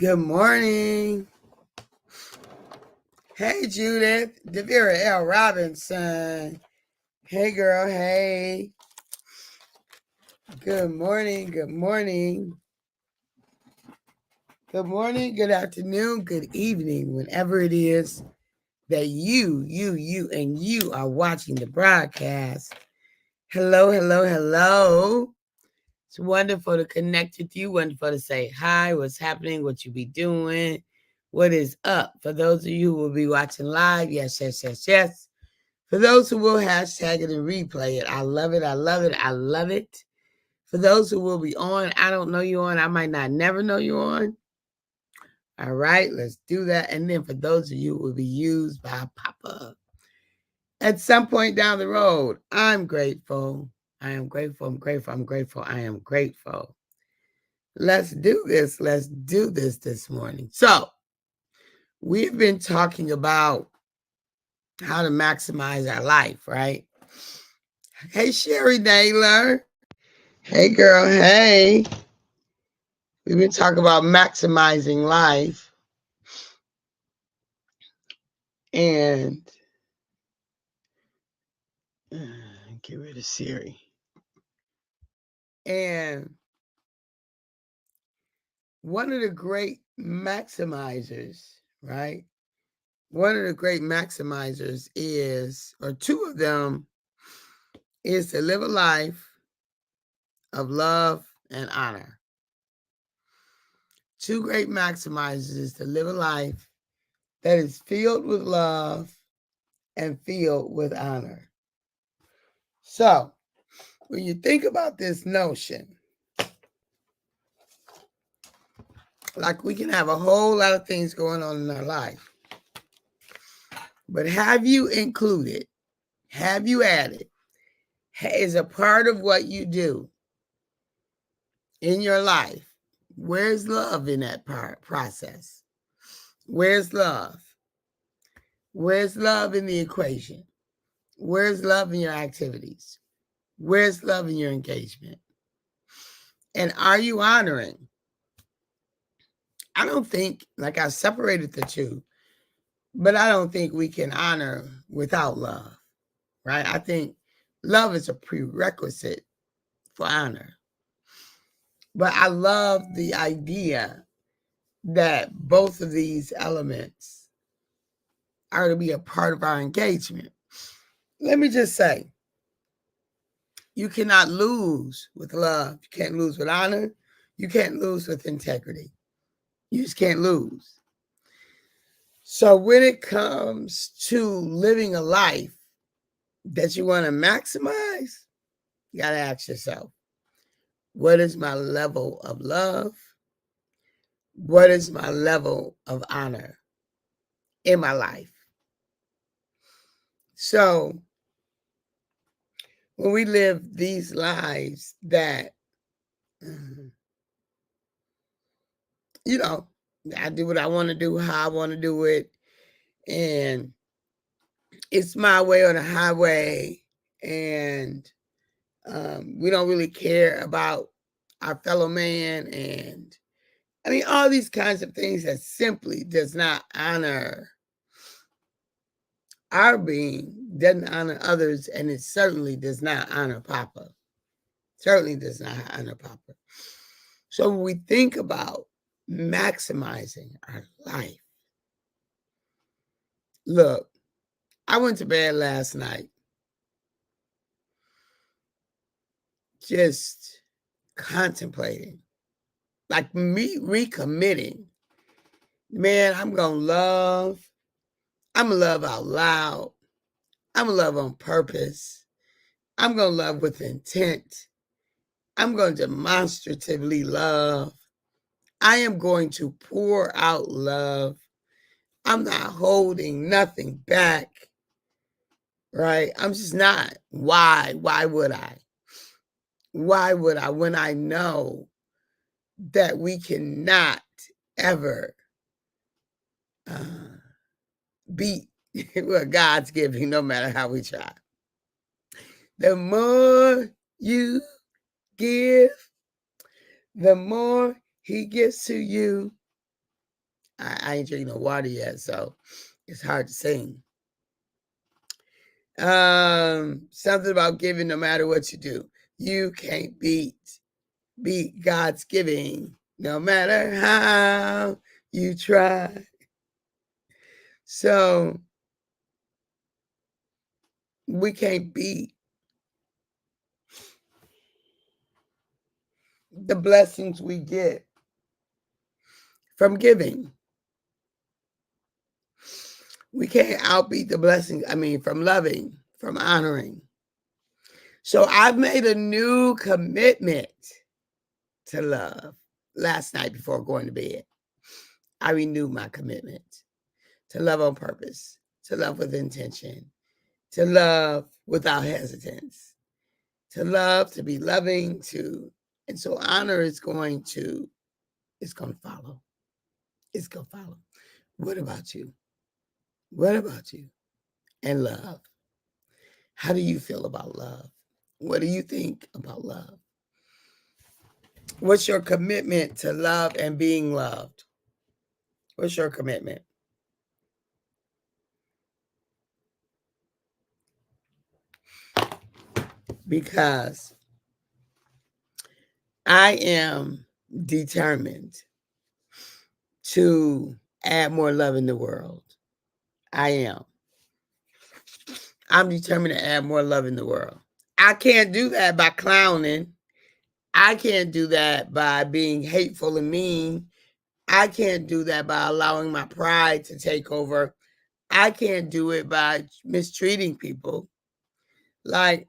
Good morning. Hey, Judith. Devera L. Robinson. Hey, girl. Hey. Good morning. Good morning. Good morning, good afternoon, good evening, whenever it is that you are watching the broadcast. Hello, hello, hello. It's wonderful to connect with you. Wonderful to say hi, what's happening, what you be doing, what is up. For those of you who will be watching live, yes. For those who will hashtag it and replay it, I love it, I love it, I love it. For those who will be on, I don't know you on, I might not never know you on. All right, let's do that. And then for those of you who will be used by Papa at some point down the road, I'm grateful. I am grateful. I'm grateful. I'm grateful. I am grateful. Let's do this. Let's do this morning. So, we've been talking about how to maximize our life, right? Hey, Sherry Naylor. Hey, girl. Hey. We've been talking about maximizing life. And get rid of Siri. And one of the great maximizers, right? One of the great maximizers is, or two of them, is to live a life of love and honor. Two great maximizers is to live a life that is filled with love and filled with honor. So, when you think about this notion, like we can have a whole lot of things going on in our life, but have you included, have you added, is a part of what you do in your life? Where's love in that process? Where's love? Where's love in the equation? Where's love in your activities? Where's love in your engagement? And are you honoring? I don't think, like I separated the two, but I don't think we can honor without love, right? I think love is a prerequisite for honor. But I love the idea that both of these elements are to be a part of our engagement. Let me just say, you cannot lose with love. You can't lose with honor. You can't lose with integrity. You just can't lose. So when it comes to living a life that you want to maximize, you got to ask yourself, what is my level of love? What is my level of honor in my life? So when we live these lives that, I do what I want to do, how I want to do it, and it's my way or the highway, and we don't really care about our fellow man, and I mean, all these kinds of things that simply does not honor our being, doesn't honor others, and it certainly does not honor Papa. Certainly does not honor Papa. So when we think about maximizing our life, look, I went to bed last night just contemplating, like me recommitting. Man, I'm going to love. I'm going to love out loud. I'm going to love on purpose. I'm going to love with intent. I'm going to demonstratively love. I am going to pour out love. I'm not holding nothing back, right? I'm just not. Why? Why would I? Why would I when I know that we cannot ever beat what God's giving, no matter how we try? The more you give, the more he gives to you. I ain't drinking no water yet, so it's hard to sing. Something about giving no matter what you do. You can't beat God's giving no matter how you try. So we can't beat the blessings we get from giving. We can't outbeat the blessings, from loving, from honoring. So I've made a new commitment to love. Last night before going to bed, I renewed my commitment to love on purpose, to love with intention, to love without hesitance, to love, to be loving, and so honor is going to follow. It's going to follow. What about you? What about you? And love. How do you feel about love? What do you think about love? What's your commitment to love and being loved? What's your commitment? Because I am determined to add more love in the world. I am. I'm determined to add more love in the world. I can't do that by clowning. I can't do that by being hateful and mean. I can't do that by allowing my pride to take over. I can't do it by mistreating people. And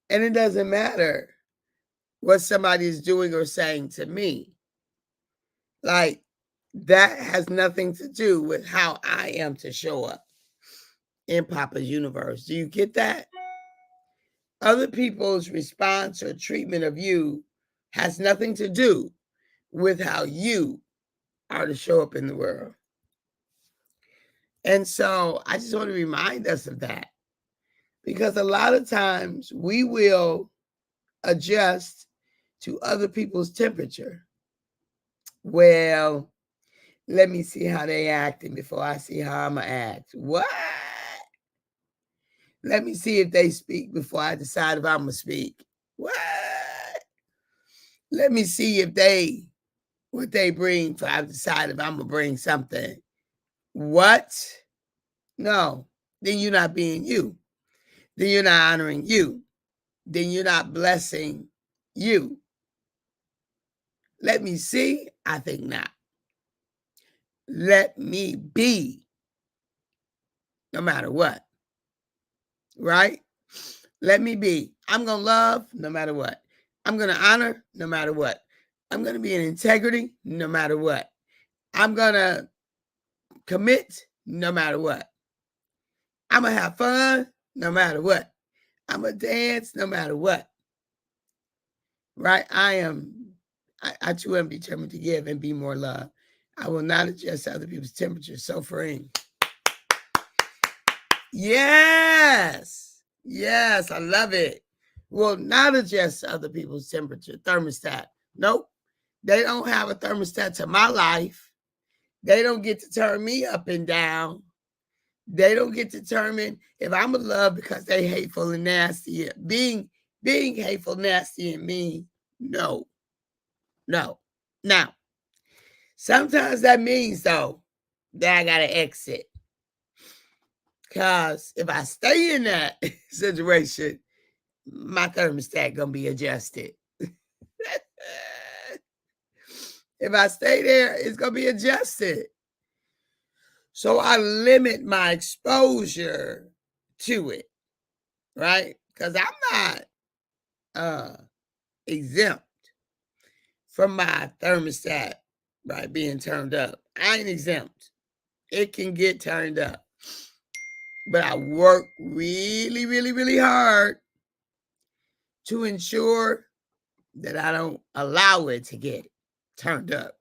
it doesn't matter what somebody is doing or saying to me. That has nothing to do with how I am to show up in Papa's universe. Do you get that? Other people's response or treatment of you has nothing to do with how you are to show up in the world. And so I just want to remind us of that, because a lot of times we will adjust to other people's temperature. Well, let me see how they acting before I see how I'm going to act. What? Let me see if they speak before I decide if I'm going to speak. What? Let me see if what they bring before I decide if I'm going to bring something. What? No. Then you're not being you. Then you're not honoring you. Then you're not blessing you. Let me see? I think not. Let me be, no matter what. Right? Let me be. I'm going to love no matter what. I'm going to honor no matter what. I'm going to be in integrity no matter what. I'm going to commit no matter what. I'm going to have fun no matter what. I'm going to dance no matter what. Right? I too am determined to give and be more love. I will not adjust other people's temperature. So freeing. Yes. Yes, I love it. Will not adjust other people's temperature. Thermostat. Nope. They don't have a thermostat to my life. They don't get to turn me up and down. They don't get to determine if I'm in love because they hateful and nasty. Being hateful, nasty, and mean. No. Now, sometimes that means, though, that I got to exit. Because if I stay in that situation, my thermostat going to be adjusted. If I stay there, it's going to be adjusted. So I limit my exposure to it, right? Because I'm not exempt from my thermostat by being turned up. I ain't exempt. It can get turned up. But I work really, really, really hard to ensure that I don't allow it to get turned up.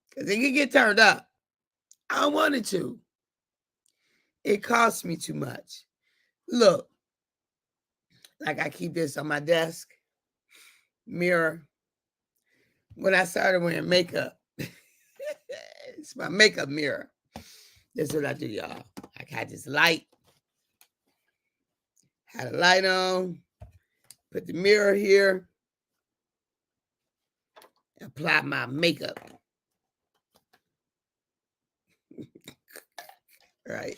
Because it can get turned up. I don't want it to. It costs me too much. Look, I keep this on my desk. Mirror. When I started wearing makeup, It's my makeup mirror. This is what I do, y'all. I got this light. Had a light on. Put the mirror here. Apply my makeup. Right.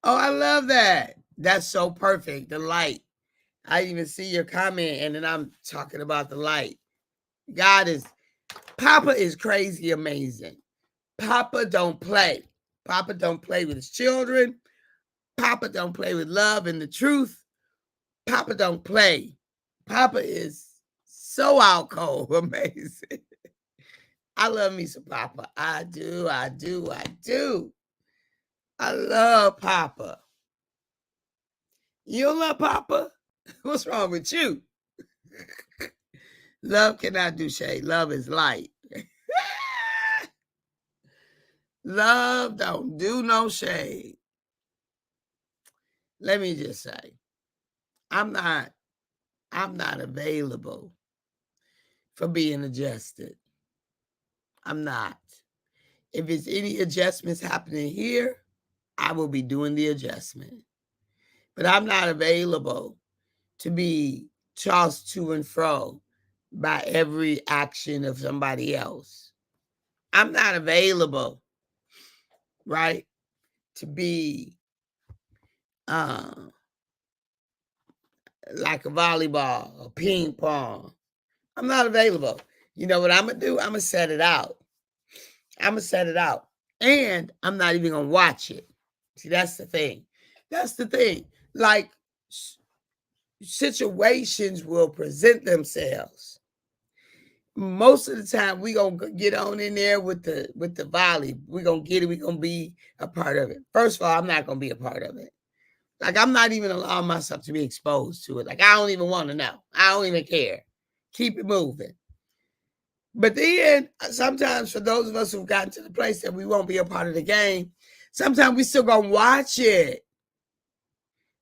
Oh, I love that. That's so perfect. The light. I even see your comment, and then I'm talking about the light. Papa is crazy amazing. Papa don't play. Papa don't play with his children. Papa don't play with love and the truth. Papa don't play. Papa is so out cold, amazing. I love me some Papa. I do. I love Papa. You don't love Papa? What's wrong with you? Love cannot do shade. Love is light. Love don't do no shade. Let me just say, I'm not available for being adjusted. I'm not. If it's any adjustments happening here, I will be doing the adjustment. But I'm not available to be tossed to and fro by every action of somebody else. I'm not available, right, to be like a volleyball or ping pong. I'm not available. You know what I'm going to do? I'm going to set it out. And I'm not even going to watch it. See, that's the thing. Like, situations will present themselves. Most of the time, we gonna get on in there with the volley. We're gonna get it. We're gonna be a part of it. First of all, I'm not gonna be a part of it. Like, I'm not even allowing myself to be exposed to it. Like, I don't even want to know. I don't even care. Keep it moving. But then, sometimes for those of us who've gotten to the place that we won't be a part of the game, sometimes we still gonna watch it.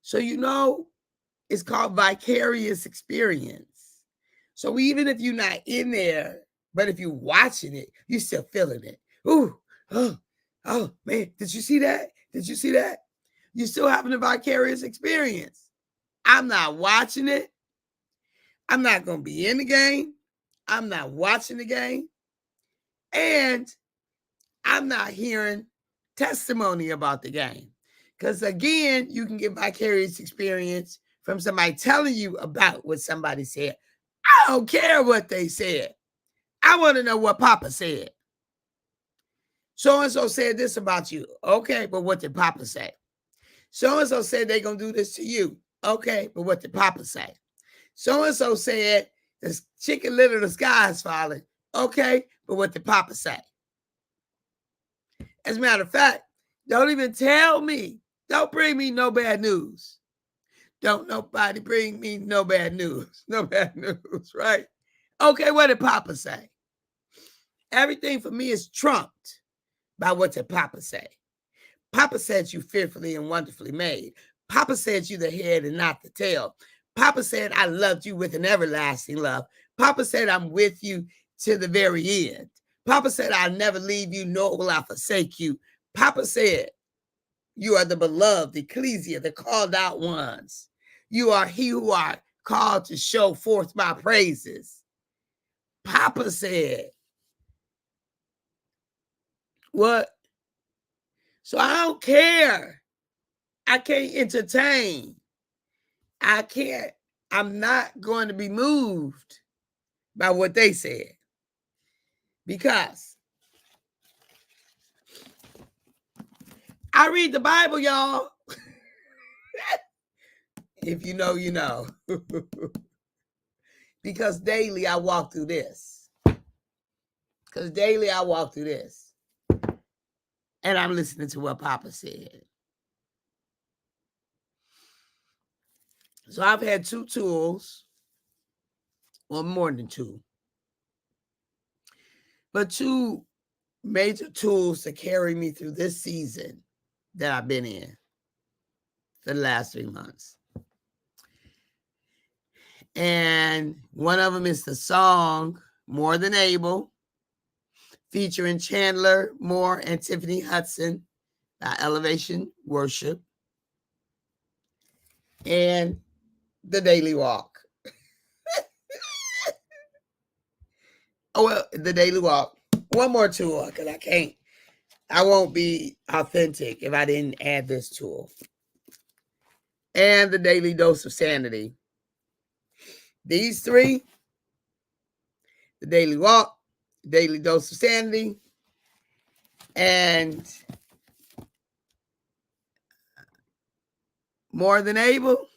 So, it's called vicarious experience. So even if you're not in there, but if you're watching it, you're still feeling it. Ooh, oh man, did you see that? You're still having a vicarious experience. I'm not watching it. I'm not going to be in the game. I'm not watching the game. And I'm not hearing testimony about the game. Because again, you can get vicarious experience from somebody telling you about what somebody said. I don't care what they said. I want to know what Papa said. So-and-so said this about you. Okay, but what did Papa say? So-and-so said they're going to do this to you. Okay, but what did Papa say? So-and-so said the chicken little, the sky is falling. Okay, but what did Papa say? As a matter of fact, don't even tell me. Don't bring me no bad news. Don't nobody bring me no bad news. No bad news, right? Okay, what did Papa say? Everything for me is trumped by what did Papa say. Papa said you fearfully and wonderfully made. Papa said you the head and not the tail. Papa said I loved you with an everlasting love. Papa said I'm with you to the very end. Papa said I'll never leave you, nor will I forsake you. Papa said you are the beloved, the ecclesia, the called out ones. You are he who are called to show forth my praises. Papa said, what? So I don't care. I can't entertain. I can't. I'm not going to be moved by what they said. Because I read the Bible, y'all. If you know, you know. Because daily I walk through this. And I'm listening to what Papa said. So I've had 2 tools, or more than 2. But 2 major tools to carry me through this season that I've been in for the last 3 months. And one of them is the song More Than Able, featuring Chandler Moore and Tiffany Hudson by Elevation Worship, and The Daily Walk. The Daily Walk. One more tool, because I won't be authentic if I didn't add this tool. And The Daily Dose of Sanity. These three, The Daily Walk, Daily Dose of Sanity, and More Than Able.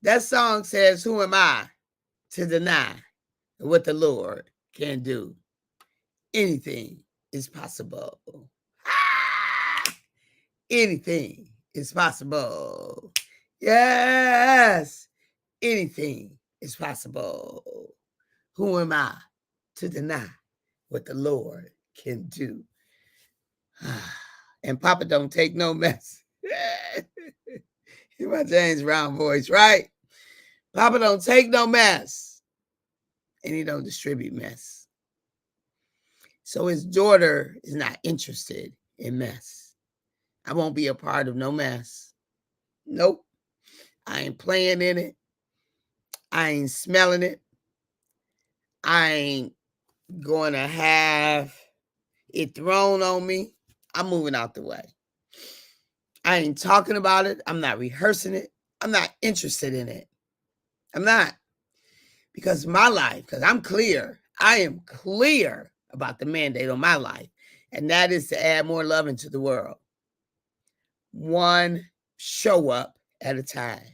That song says, who am I to deny what the Lord can do? Anything is possible. Anything is possible. Yes, anything is possible. Who am I to deny what the Lord can do? And Papa don't take no mess. In my James Brown voice, right? Papa don't take no mess. And he don't distribute mess. So his daughter is not interested in mess. I won't be a part of no mess. Nope. I ain't playing in it. I ain't smelling it. I ain't going to have it thrown on me. I'm moving out the way. I ain't talking about it. I'm not rehearsing it. I'm not interested in it. I'm not. Because my life, because I'm clear. I am clear about the mandate on my life. And that is to add more love into the world. One show up at a time.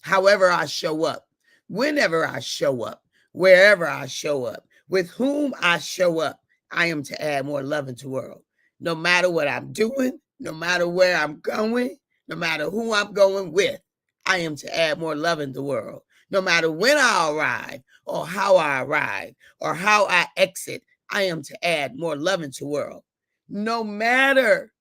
However I show up, whenever I show up, wherever I show up, with whom I show up, I am to add more love into the world. No matter what I'm doing, no matter where I'm going, no matter who I'm going with, I am to add more love in the world. No matter when I arrive or how I arrive or how I exit, I am to add more love into the world. No matter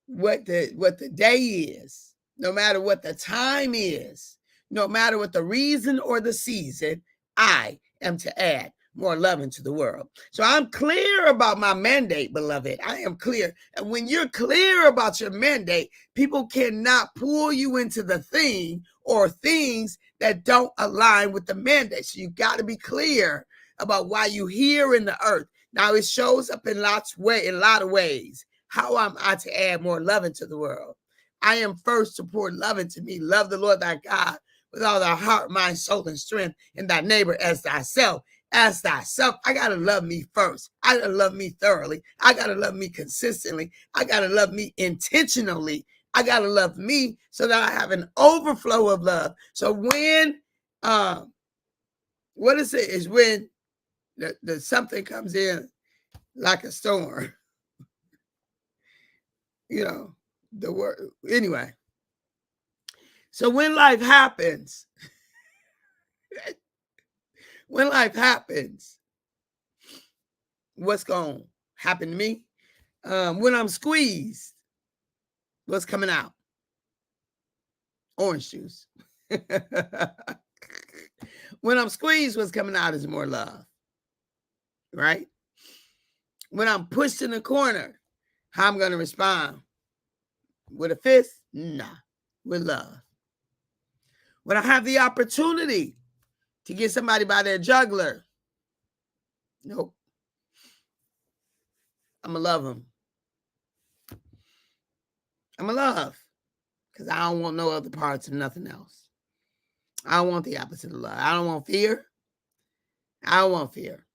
what the day is, no matter what the time is, no matter what the reason or the season, I am to add more love into the world. So I'm clear about my mandate, beloved. I am clear. And when you're clear about your mandate, people cannot pull you into the thing or things that don't align with the mandate. So you got to be clear about why you're here in the earth. Now it shows up in a lot of ways. How am I to add more love into the world? I am first to pour love into me. Love the Lord thy God with all thy heart, mind, soul, and strength, and thy neighbor as thyself. As thyself, I got to love me first. I got to love me thoroughly. I got to love me consistently. I got to love me intentionally. I got to love me so that I have an overflow of love. So when, what is it? Is when the something comes in like a storm. You know, the word. Anyway. So when life happens, what's going to happen to me? When I'm squeezed, what's coming out? Orange juice. When I'm squeezed, what's coming out is more love. Right? When I'm pushed in the corner, how I'm going to respond? With a fist? Nah. With love. When I have the opportunity to get somebody by their jugular, nope. I'm going to love them. I'm going to love. Because I don't want no other parts of nothing else. I don't want the opposite of love. I don't want fear. I don't want fear.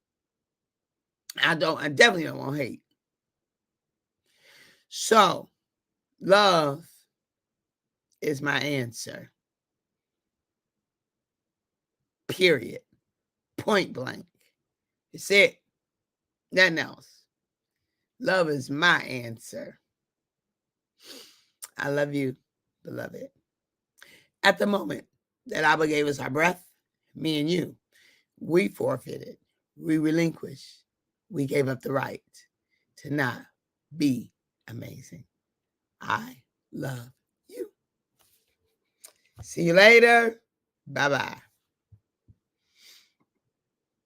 I definitely don't want hate. So, love is my answer. Period. Point blank. It's it. Nothing else. Love is my answer. I love you, beloved. At the moment that Abba gave us our breath, me and you, we forfeited, we relinquished, we gave up the right to not be amazing. I love you. See you later. Bye-bye.